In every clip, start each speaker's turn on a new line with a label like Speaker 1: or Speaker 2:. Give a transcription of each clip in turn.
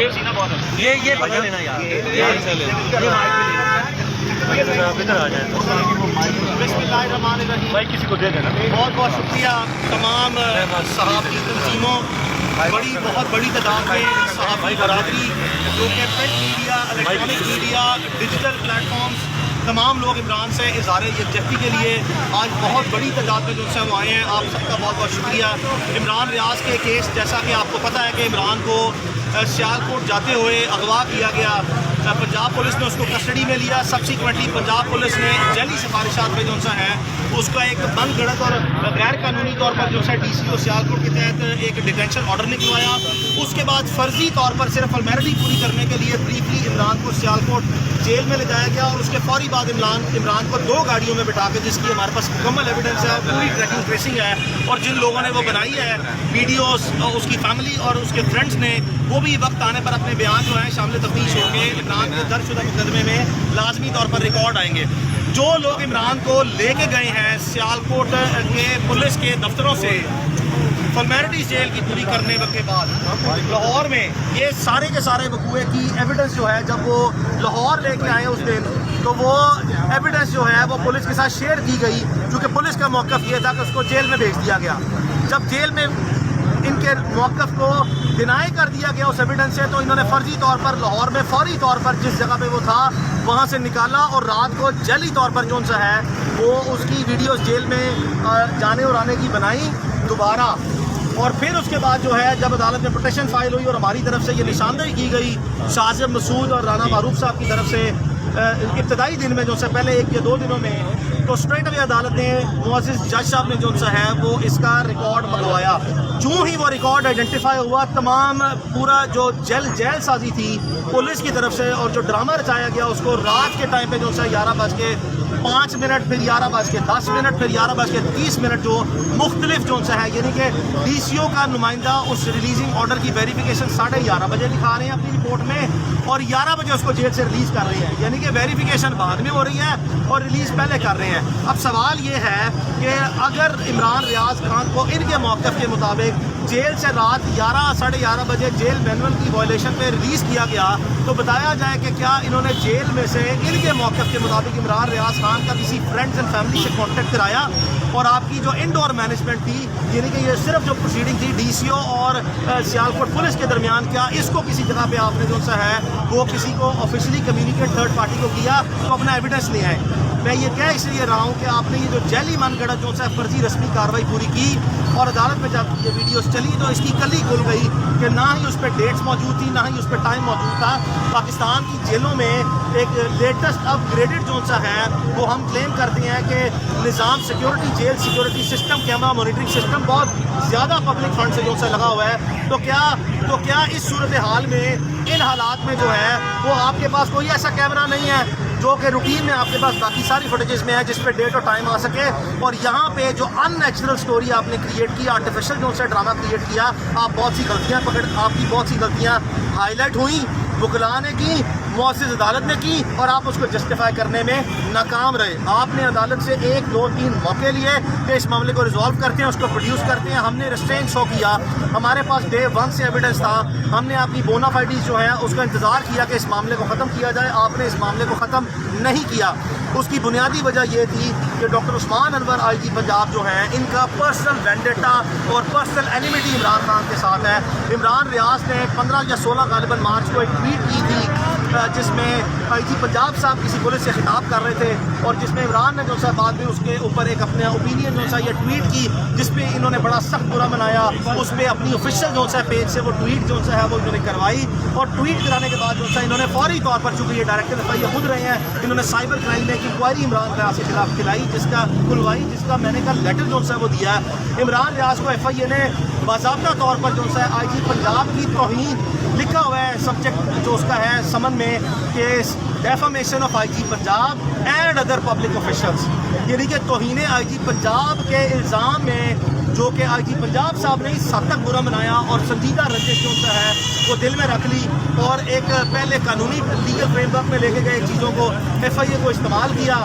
Speaker 1: یہ پکڑ لینا یار، ادھر آ جائیں
Speaker 2: بسم اللہ الرحمن الرحیم۔
Speaker 1: بھائی کسی کو دے دینا۔
Speaker 2: بہت بہت شکریہ تمام صحافتی تنظیموں، بہت بڑی تعداد میں صحافی برادری جو کہ print media, electronic media, digital platforms, تمام لوگ عمران سے اظہار یکجہتی کے لیے آج بہت بڑی تعداد میں جو سے وہ آئے ہیں، آپ سب کا بہت بہت شکریہ۔ عمران ریاض کے کیس، جیسا کہ آپ کو پتہ ہے کہ عمران کو سیالکوٹ جاتے ہوئے اغوا کیا گیا، پنجاب پولیس نے اس کو کسٹڈی میں لیا۔ سبسیکوینٹلی پنجاب پولیس نے جعلی سفارشات پہ جو سا ہے اس کا ایک بند گڑت اور غیر قانونی طور پر جو سا ڈی سی او سیالکوٹ کے تحت ایک ڈیٹینشن آرڈر نکلوایا۔ اس کے بعد فرضی طور پر صرف فارمیلٹی پوری کرنے کے لیے بریفلی عمران کو سیالکوٹ جیل میں لے جایا گیا، اور اس کے فوری بعد عمران کو 2 گاڑیوں میں بٹھا کے، جس کی ہمارے پاس مکمل ایویڈنس ہے، پوری ٹریکنگ ٹریسنگ ہے، اور جن لوگوں نے وہ بنائی ہے ویڈیوز، اس کی فیملی اور اس کے فرینڈس نے، وہ بھی وقت آنے پر اپنے بیان جو ہیں شامل تفتیش ہوں گے، عمران کے درج شدہ مقدمے میں لازمی طور پر ریکارڈ آئیں گے۔ جو لوگ عمران کو لے کے گئے ہیں سیالکوٹ کے پولیس کے دفتروں سے فارمیلٹیز جیل کی پوری کرنے کے بعد لاہور میں، یہ سارے کے سارے وقوعے کی ایویڈنس جو ہے، جب وہ لاہور لے کے آئے اس دن، تو وہ ایویڈنس جو ہے وہ پولیس کے ساتھ شیئر کی گئی، کیونکہ پولیس کا موقف یہ تھا کہ اس کو جیل میں بھیج دیا گیا۔ جب جیل میں ان کے موقف کو ڈینائی کر دیا گیا اس ایویڈنس سے، تو انہوں نے فرضی طور پر لاہور میں فوری طور پر جس جگہ پہ وہ تھا وہاں سے نکالا، اور رات کو جعلی طور پر جو سا ہے وہ اس کی ویڈیوز جیل میں جانے اور آنے کی بنائی دوبارہ۔ اور پھر اس کے بعد جو ہے جب عدالت میں پٹیشن فائل ہوئی اور ہماری طرف سے یہ نشاندہی کی گئی شاذب مسعود اور رانا معروف صاحب کی طرف سے ابتدائی دن میں جو سے پہلے 1 یا 2 دنوں میں، تو اسٹریٹ اوے عدالت نے معزز جج صاحب نے جو سا ہے وہ اس کا ریکارڈ منگوایا۔ جو ہی وہ ریکارڈ آئیڈینٹیفائی ہوا، تمام پورا جو جیل سازی تھی پولیس کی طرف سے اور جو ڈرامہ رچایا گیا، اس کو رات کے ٹائم پہ جو سا 11:05 پھر 11:10 پھر 11:30 جو مختلف جو سا ہے، یعنی کہ ڈی سی او کا نمائندہ اس ریلیزنگ آرڈر کی ویریفیکیشن 11:30 بجے دکھا رہے ہیں اپنی رپورٹ میں، اور 11 بجے اس کو جیل سے ریلیز کر رہے ہیں، یعنی کہ ویریفیکیشن بعد میں ہو رہی ہے اور ریلیز پہلے کر رہے ہیں۔ اب سوال یہ ہے کہ اگر عمران ریاض خان کو ان کے موقف کے مطابق جیل سے رات 11:30 بجے جیل مینول کی وائلیشن پہ ریلیز کیا گیا، تو بتایا جائے کہ کیا انہوں نے جیل میں سے ان کے موقف کے مطابق عمران ریاض خان کا کسی فرینڈز اینڈ فیملی سے کانٹیکٹ کرایا، اور آپ کی جو انڈور مینجمنٹ تھی، یعنی کہ یہ صرف جو پروسیڈنگ تھی ڈی سی او اور سیالکوٹ پولیس کے درمیان، کیا اس کو کسی جگہ پہ آپ نے جو سا ہے وہ کسی کو آفیشلی کمیونیکیٹ تھرڈ پارٹی کو کیا، تو اپنا ایویڈنس لے آئے۔ میں یہ کہہ اس لیے رہا ہوں کہ آپ نے یہ جو جعلی من گڑت جو سا فرضی رسمی کارروائی پوری کی، اور عدالت میں جب یہ ویڈیوز چلی تو اس کی کلی کھل گئی کہ نہ ہی اس پہ ڈیٹس موجود تھی، نہ ہی اس پہ ٹائم موجود تھا۔ پاکستان کی جیلوں میں ایک لیٹسٹ اپ گریڈڈ جو سا ہے وہ ہم کلیم کرتے ہیں کہ نظام security, jail security system, camera monitoring system بہت زیادہ پبلک فنڈ سے جو سا لگا ہوا ہے۔ تو کیا اس صورتحال میں، ان حالات میں جو ہے وہ آپ کے پاس کوئی ایسا کیمرہ نہیں ہے جو کہ روٹین میں آپ کے پاس باقی ساری فوٹیجز میں ہے جس پہ ڈیٹ اور ٹائم آ سکے؟ اور یہاں پہ جو ان نیچرل سٹوری آپ نے کریٹ کی، آرٹیفیشل جو سے ڈرامہ کریٹ کیا، آپ کی بہت سی غلطیاں ہائی لائٹ ہوئیں، وکلاء نے کی، معزز عدالت نے کی، اور آپ اس کو جسٹیفائی کرنے میں ناکام رہے۔ آپ نے عدالت سے 1 2 3 موقع لیے کہ اس معاملے کو ریزالو کرتے ہیں، اس کو پروڈیوس کرتے ہیں۔ ہم نے ریسٹرین شو کیا، ہمارے پاس ڈے 1 سے ایویڈنس تھا، ہم نے آپ کی بونا فائیڈیز جو ہیں اس کا انتظار کیا کہ اس معاملے کو ختم کیا جائے۔ آپ نے اس معاملے کو ختم نہیں کیا۔ اس کی بنیادی وجہ یہ تھی کہ ڈاکٹر عثمان انور آئی جی پنجاب جو ہیں، ان کا پرسنل وینڈیٹا اور پرسنل اینیمیٹی عمران خان کے ساتھ ہے۔ عمران ریاض نے 15 یا 16 غالباً مارچ کو ایک ٹویٹ کی تھی جس میں آئی جی پنجاب صاحب کسی پولیس سے خطاب کر رہے تھے، اور جس میں عمران نے جو سا بعد میں اس کے اوپر ایک اپنا اوپینین جو سا یہ ٹویٹ کی، جس پہ انہوں نے بڑا سخت برا منایا۔ اس پہ اپنی آفیشیل جو سا پیج سے وہ ٹویٹ جو سا ہے وہ انہوں نے کروائی، اور ٹویٹ کرانے کے بعد جو سا انہوں نے فوری طور پر، چونکہ یہ ڈائریکٹر FIA خود رہے ہیں، انہوں نے سائبر کرائم میں ایک انکوائری عمران ریاض کے خلاف کھلوائی، جس کا میں نے کہا لیٹر جو سا وہ دیا ہے۔ عمران ریاض کو FIA نے باضابطہ طور پر جو سا آئی جی پنجاب کی توہین لکھا ہوا ہے، سبجیکٹ جو اس کا ہے سمن میں، کہ defamation of I G Punjab and other public officials, یعنی کہ توہین آئی جی پنجاب کے الزام میں، جو کہ آئی جی پنجاب صاحب نے اس حد تک برا منایا اور سنجیدہ رنجش جو سا ہے وہ دل میں رکھ لی، اور ایک پہلے قانونی لیگل فریم ورک میں لے کے گئے چیزوں کو FIA کو استعمال کیا۔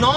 Speaker 2: 9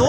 Speaker 2: 2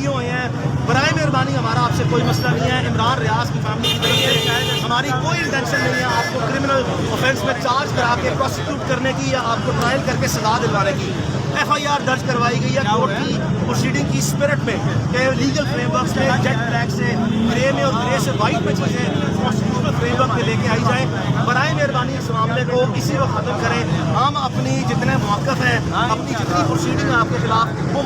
Speaker 2: کیے ہوئے ہیں. برائے مہربانی ہمارا آپ سے کوئی مسئلہ نہیں ہے. عمران ریاض کی فیملی کی طرف سے ہماری کوئی انٹینشن نہیں ہے آپ کو کرمنل آفینس میں چارج کرا کے پروسیکیوٹ کرنے کی یا آپ کو ٹرائل کر کے سزا دلوانے کی. ایف آئی آر درج کروائی گئی ہے کورٹ کی پروسیڈنگ کی اسپرٹ میں کہ لیگل فریم ورک سے جیٹ بلیک سے گرے میں اور گرے سے وائٹ میں چیزیں کانسٹیٹیوشنل فریم ورک میں لے کے آئی جائیں. برائے مہربانی اس معاملے کو اسی وقت ختم کریں. ہم اپنی جتنے موقف ہیں اپنی جتنی پروسیڈنگ ہے آپ کے خلاف وہ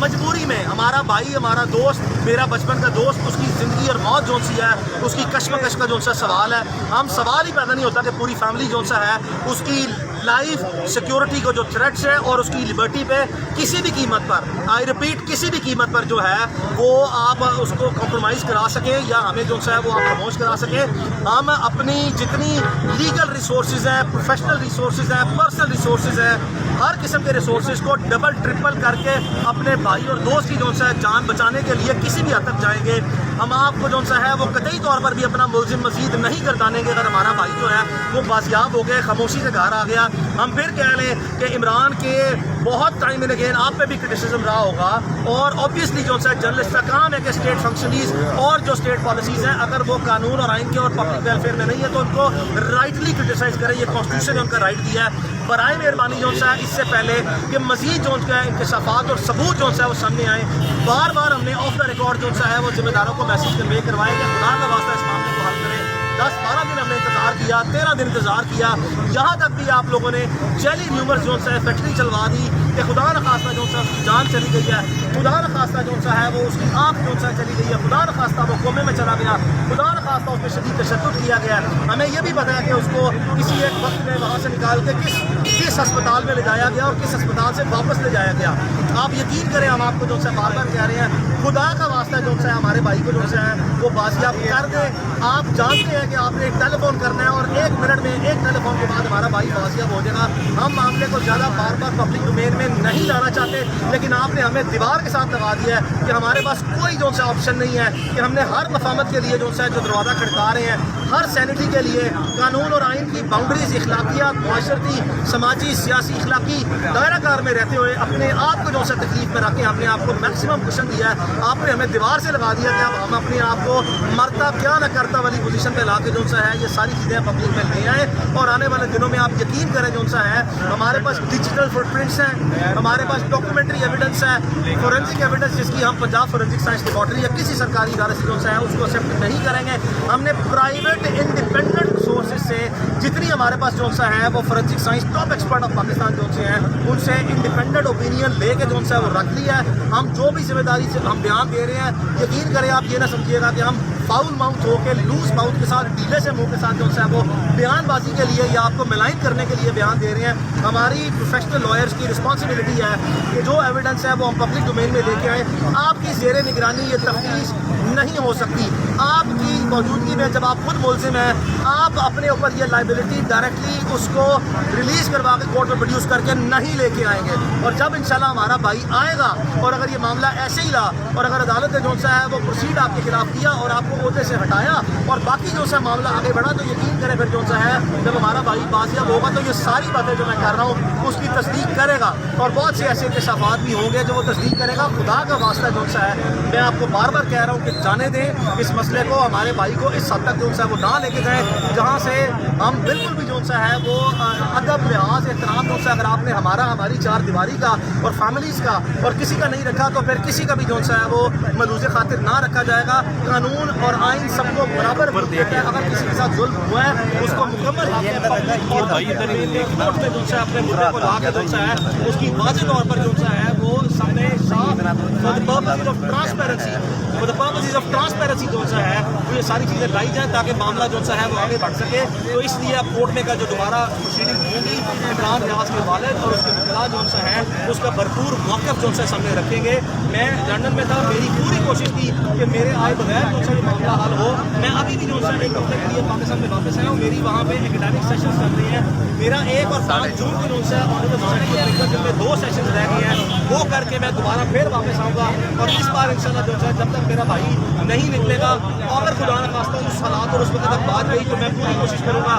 Speaker 2: مجبوری میں ہمارا بھائی ہمارا دوست میرا بچپن کا دوست اس کی زندگی اور موت جون سی ہے اس کی کشمکش کا جون سا سوال ہے. ہم سوال ہی پیدا نہیں ہوتا کہ پوری فیملی جون سا ہے اس کی لائف سیکیورٹی کو جو تھریٹس ہے اور اس کی لبرٹی پہ کسی بھی قیمت پر آئی ریپیٹ کسی بھی قیمت پر جو ہے وہ آپ اس کو کمپرومائز کرا سکیں یا ہمیں جو ہے وہ آپ خاموش کرا سکیں. ہم اپنی جتنی لیگل ریسورسز ہیں پروفیشنل ریسورسز ہیں پرسنل ریسورسز ہیں ہر قسم کے ریسورسز کو ڈبل ٹرپل کر کے اپنے بھائی اور دوست کی جو ہے جان بچانے کے لیے کسی بھی حد تک جائیں گے. ہم آپ کو جو ہے وہ قطعی طور پر بھی اپنا ملزم مزید نہیں گردانیں گے. اگر ہمارا بھائی جو ہے وہ بازیاب ہو گئے خاموشی سے گھر آ گیا ہم پھر کہہ لیں کہ عمران کے بہت ٹائم اینڈ اگین آپ پہ بھی کرٹیسزم رہا ہوگا اور اوبیسلی جو ہے جرنلسٹ کا کام ہے کہ اسٹیٹ فنکشنریز اور جو اسٹیٹ پالیسیز ہیں اگر وہ قانون اور آئین کے اور پبلک ویلفیئر میں نہیں ہے تو ان کو رائٹلی کرٹیسائز کریں. یہ کانسٹیٹیوشن نے ان کا رائٹ دیا ہے. برائے مہربانی جو ہے اس سے پہلے کہ مزید جو ہے انکشافات اور ثبوت جو ہے وہ سامنے آئیں بار بار ہم نے آف دا ریکارڈ جو ہے وہ ذمہ داروں کو میسج کنوے کروائے کہ خدا کا واسطہ اس معاملے کو حل کریں. 10-12 دن ہم نے انتظار کیا 13 دن انتظار کیا یہاں تک بھی آپ لوگوں نے جیلی ریومرز جو ہے فیکٹری چلوا دی کہ خدا نخواستہ جو ہے اس کی جان چلی گئی ہے خدا نخواستہ جو ہے وہ اس کی آنکھ جو ہے چلی گئی ہے خدا نخواستہ وہ کومے میں چلا گیا خدا نخواستہ اس پہ شدید تشدد کیا گیا. ہمیں یہ بھی پتا ہے کہ اس کو کسی ایک وقت میں وہاں سے نکال کے کس ہسپتال میں لے جایا گیا اور کس ہسپتال سے واپس لے جایا گیا. آپ یقین کریں ہم آپ کو جو ہے بار بار کہہ رہے ہیں خدا کا واسطہ جو ہے ہمارے بھائی کو جو ہے وہ بازیاب کر دیں. آپ جانتے ہیں کہ آپ نے ایک ٹیلی فون کرنا ہے اور 1 منٹ میں ایک ٹیلی فون کے بعد ہمارا بھائی بازیاب ہو جائے گا. ہم معاملے کو زیادہ بار بار پبلک ڈومین میں نہیں لانا چاہتے لیکن آپ نے ہمیں دیوار کے ساتھ لگا دیا ہے کہ ہمارے پاس کوئی جو ہے آپشن نہیں ہے کہ ہم نے ہر مفاہمت کے لیے جو ہے جو دروازہ کھٹکا رہے ہیں ہر سینٹی کے لیے قانون اور آئین کی باؤنڈریز اخلاقیات معاشرتی سماجی سیاسی اخلاقی دائرہ کار میں رہتے ہوئے اپنے آپ کو جو ہے تکلیف میں رکھیں ہم نے آپ کو میکسیمم کوشن دیا ہے. آپ نے ہمیں دیوار سے لگا دیا کہ اب ہم اپنے آپ کو مرتا کیا نہ کرتا والی پوزیشن پہ لا کے جو ہے یہ ساری چیزیں پبلک میں لے آئیں اور آنے والے دنوں میں آپ یقین کریں جو ہے ہمارے پاس ڈیجیٹل فٹ پرنٹس ہیں ہمارے پاس ڈاکومنٹری ایویڈنس ہے فورینسک ایویڈنس جس کی ہم پنجاب فورینسک سائنس لیبارٹری یا کسی سرکاری ادارے سے جو ہے اس کو ایکسیپٹ نہیں کریں گے. ہم نے پرائیویٹ انڈیپینڈنٹ سورسز سے جتنی ہمارے پاس جو ہے وہ forensic science top expert of Pakistan جو ہیں ان سے انڈیپینڈنٹ اوپینین لے کے جو ہے وہ رکھ لیا ہے. ہم جو بھی ذمہ داری سے ہم بیان دے رہے ہیں یقین کریں آپ یہ نہ سمجھیے گا کہ ہم فاؤل ماؤتھ ہو کے لوز ماؤتھ کے ساتھ ڈھیلے سے منہ کے ساتھ جو ہے وہ بیان بازی کے لیے یا آپ کو ملائن کرنے کے لیے بیان دے رہے ہیں. ہماری پروفیشنل لائرز کی رسپانسبلٹی ہے کہ جو ایویڈنس ہے وہ ہم پبلک ڈومین میں لے کے آئیں. آپ کی زیر نگرانی یہ تفتیش نہیں ہو سکتی. آپ کی موجودگی میں جب آپ خود ملزم ہیں آپ اپنے اوپر یہ لائبلٹی ڈائریکٹلی اس کو ریلیز کروا کے کورٹ میں پروڈیوس کر کے نہیں لے کے آئیں گے. اور جب انشاءاللہ ہمارا بھائی آئے گا اور اگر یہ معاملہ ایسے ہی رہا اور اگر عدالت نے جو ہے وہ پروسیڈ آپ کے خلاف کیا اور آپ کو عہدے سے ہٹایا اور باقی جو ہے معاملہ آگے بڑھا تو یقین کریں پھر جو ہے جب ہمارا بھائی بازیاب ہوگا تو یہ ساری باتیں جو میں کر رہا ہوں اس کی تصدیق کرے گا اور بہت سے ایسے انکشافات بھی ہوں گے جو وہ تصدیق کرے گا. خدا کا واسطہ جو ہے میں آپ کو بار بار کہہ رہا ہوں کہ جانے دیں اس مسئلے کو ہمارے بھائی کو اس حد تک جو ہے وہ نہ لے کے جائیں جہاں سے ہم بالکل بھی جو ہے وہ ادب لحاظ احترام جو ہے اگر آپ نے ہماری چار دیواری کا اور فیملیز کا اور کسی کا نہیں رکھا تو پھر کسی کا بھی جو ہے وہ ملوز خاطر نہ رکھا جائے گا. قانون اور آئین سب کو برابر دیتا ہے. اگر کسی کے ساتھ ظلم ہوا ہے اس کو مکمل کورٹ میں جو ہے اپنے مدعے کو لا کے جو ہے اس کی واضح طور پر جو ہے وہ سامنے ٹرانسپیرنسی جو ہے وہ یہ ساری چیزیں لائی جائیں تاکہ معاملہ جو ہے وہ آگے بڑھ سکے. تو اس لیے اب کورٹ میں کا جو دوبارہ پروسیڈنگ ہوں گی عمران ریاض کے والد اور اس کے وکلا جو ہے اس کا بھرپور موقف جو ہے سامنے رکھیں گے. میں لندن میں تھا میری پوری کوشش تھی کہ میرے آئے بغیر جو ہے معاملہ حل ہو. میں ابھی بھی جو ہے ایک ہفتے کے لیے پاکستان میں واپس آیا ہوں. میری وہاں پہ اکیڈیمک سیشنز چل رہی ہیں. میرا 1 اور 5 جون کو جو ہے جن میں 2 سیشنز رہ گئے ہیں وہ کر کے میں دوبارہ پھر واپس آؤں گا اور اس بار انشاءاللہ جو ہے جب تک میرا بھائی نہیں نکلے گا اگر خدا نخواستہ اس حالات اور اس وقت تک بات رہی تو میں پوری کوشش کروں گا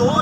Speaker 2: 2